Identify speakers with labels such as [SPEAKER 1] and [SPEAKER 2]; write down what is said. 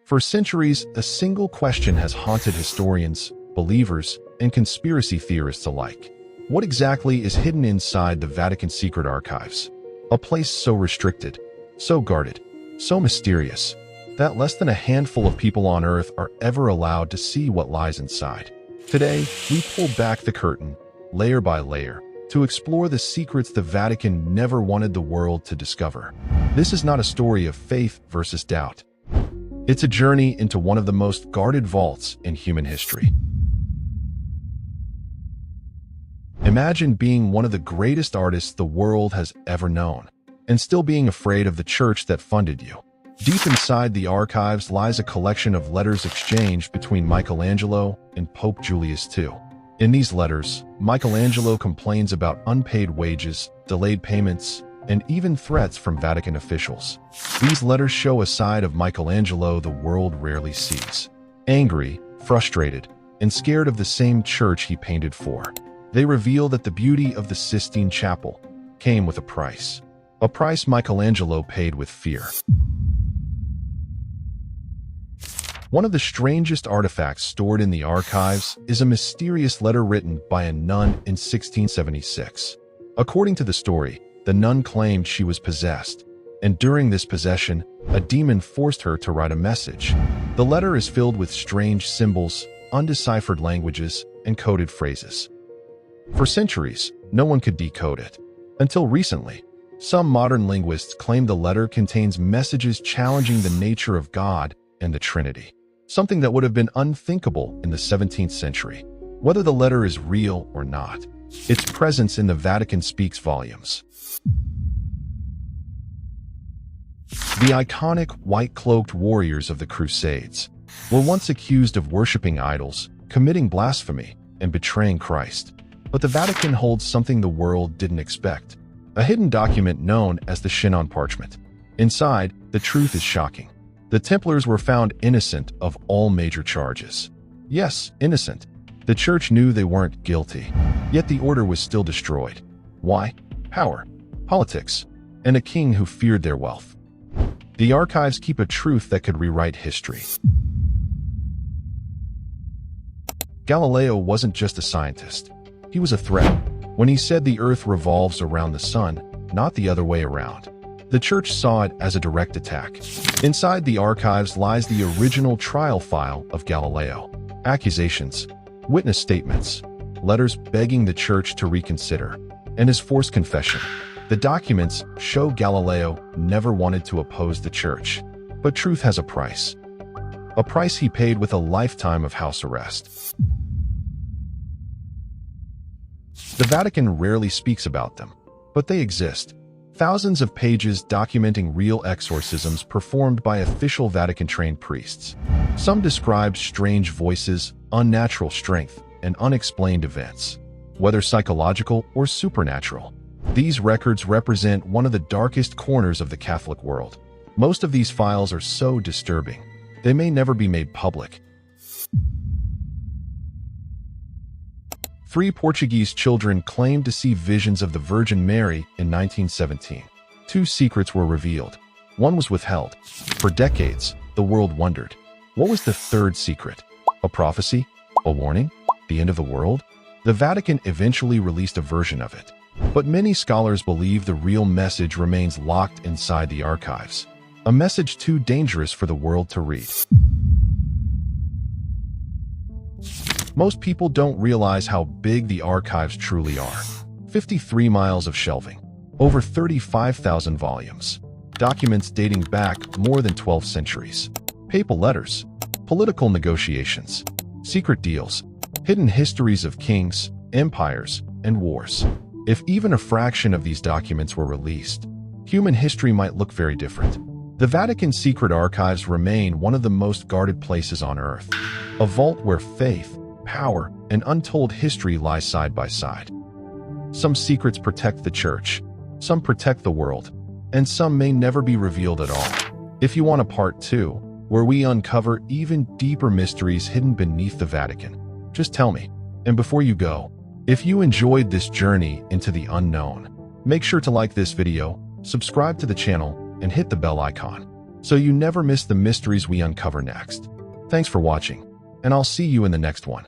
[SPEAKER 1] For centuries, a single question has haunted historians, believers, and conspiracy theorists alike. What exactly is hidden inside the Vatican Secret Archives? A place so restricted, so guarded, so mysterious, that less than a handful of people on Earth are ever allowed to see what lies inside. Today, we pull back the curtain, layer by layer, to explore the secrets the Vatican never wanted the world to discover. This is not a story of faith versus doubt. It's a journey into one of the most guarded vaults in human history. Imagine being one of the greatest artists the world has ever known, and still being afraid of the church that funded you. Deep inside the archives lies a collection of letters exchanged between Michelangelo and Pope Julius II. In these letters, Michelangelo complains about unpaid wages, delayed payments, and even threats from Vatican officials. These letters show a side of Michelangelo the world rarely sees. Angry, frustrated, and scared of the same church he painted for. They reveal that the beauty of the Sistine Chapel came with a price Michelangelo paid with fear. One of the strangest artifacts stored in the archives is a mysterious letter written by a nun in 1676. According to the story, the nun claimed she was possessed, and during this possession, a demon forced her to write a message. The letter is filled with strange symbols, undeciphered languages, and coded phrases. For centuries, no one could decode it. Until recently, some modern linguists claim the letter contains messages challenging the nature of God and the Trinity, something that would have been unthinkable in the 17th century. Whether the letter is real or not, its presence in the Vatican speaks volumes. The iconic white-cloaked warriors of the Crusades were once accused of worshiping idols, committing blasphemy, and betraying Christ. But the Vatican holds something the world didn't expect: a hidden document known as the Shinon Parchment. Inside, the truth is shocking. The Templars were found innocent of all major charges. Yes, innocent. The church knew they weren't guilty, yet the order was still destroyed. Why? Power, politics, and a king who feared their wealth. The archives keep a truth that could rewrite history. Galileo wasn't just a scientist. He was a threat. When he said the Earth revolves around the sun, not the other way around. The church saw it as a direct attack. Inside the archives lies the original trial file of Galileo. Accusations, witness statements, letters begging the church to reconsider, and his forced confession. The documents show Galileo never wanted to oppose the church. But truth has a price. A price he paid with a lifetime of house arrest. The Vatican rarely speaks about them, but they exist. Thousands of pages documenting real exorcisms performed by official Vatican-trained priests. Some describe strange voices, unnatural strength, and unexplained events, whether psychological or supernatural. These records represent one of the darkest corners of the Catholic world. Most of these files are so disturbing, they may never be made public. 3 Portuguese children claimed to see visions of the Virgin Mary in 1917. 2 secrets were revealed. One was withheld. For decades, the world wondered, what was the 3rd secret? A prophecy? A warning? The end of the world? The Vatican eventually released a version of it. But many scholars believe the real message remains locked inside the archives. A message too dangerous for the world to read. Most people don't realize how big the archives truly are. 53 miles of shelving, over 35,000 volumes, documents dating back more than 12 centuries, papal letters, political negotiations, secret deals, hidden histories of kings, empires, and wars. If even a fraction of these documents were released, human history might look very different. The Vatican Secret Archives remain one of the most guarded places on Earth, a vault where faith, power, and untold history lie side by side. Some secrets protect the church, some protect the world, and some may never be revealed at all. If you want a part 2, where we uncover even deeper mysteries hidden beneath the Vatican, just tell me. And before you go, if you enjoyed this journey into the unknown, make sure to like this video, subscribe to the channel, and hit the bell icon, so you never miss the mysteries we uncover next. Thanks for watching, and I'll see you in the next one.